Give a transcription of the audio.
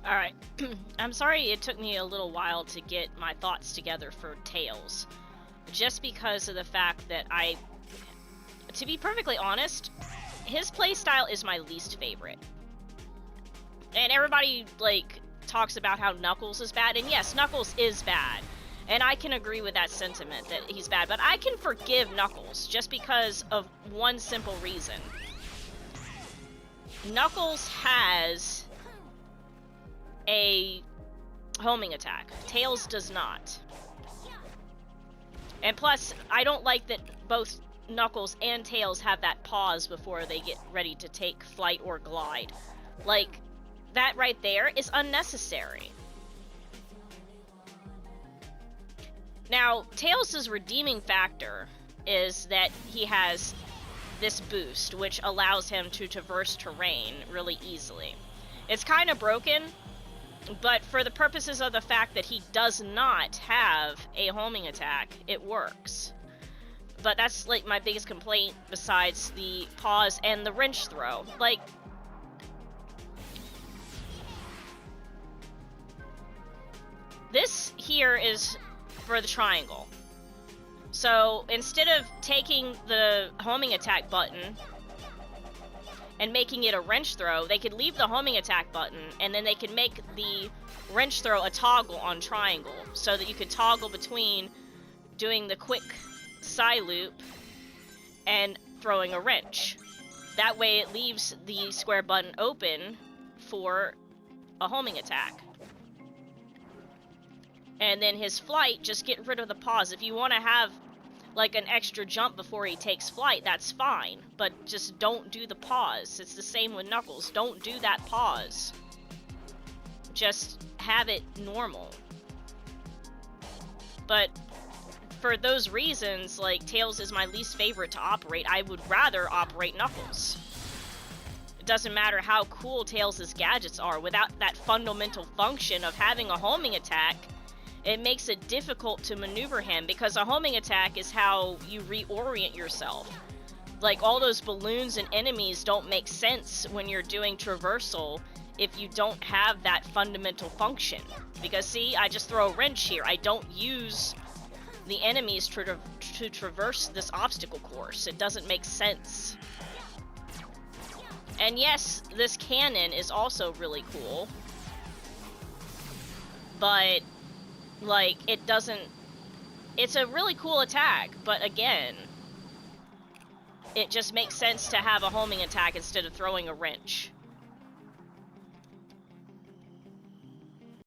Alright, I'm sorry it took me a little while to get my thoughts together for Tails. Just because of the fact that to be perfectly honest, his playstyle is my least favorite. And everybody, like, talks about how Knuckles is bad, and yes, Knuckles is bad. And I can agree with that sentiment, that he's bad, but I can forgive Knuckles just because of one simple reason. Knuckles has a homing attack. Tails does not. And plus, I don't like that both Knuckles and Tails have that pause before they get ready to take flight or glide. Like, that right there is unnecessary. Now, Tails' redeeming factor is that he has this boost, which allows him to traverse terrain really easily. It's kind of broken, but for the purposes of the fact that he does not have a homing attack, it works. But that's, like, my biggest complaint besides the pause and the wrench throw. Like, this here is for the triangle. So instead of taking the homing attack button and making it a wrench throw, they could leave the homing attack button and then they could make the wrench throw a toggle on triangle so that you could toggle between doing the quick side loop and throwing a wrench. That way it leaves the square button open for a homing attack. And then his flight, just get rid of the pause. If you want to have like an extra jump before he takes flight, that's fine. But just don't do the pause. It's the same with Knuckles. Don't do that pause. Just have it normal. But for those reasons, like, Tails is my least favorite to operate. I would rather operate Knuckles. It doesn't matter how cool Tails' gadgets are. Without that fundamental function of having a homing attack, it makes it difficult to maneuver him, because a homing attack is how you reorient yourself. Like, all those balloons and enemies don't make sense when you're doing traversal if you don't have that fundamental function. Because, see, I just throw a wrench here. I don't use the enemies to traverse this obstacle course. It doesn't make sense. And yes, this cannon is also really cool. But, like, it doesn't... It's a really cool attack, but again, it just makes sense to have a homing attack instead of throwing a wrench.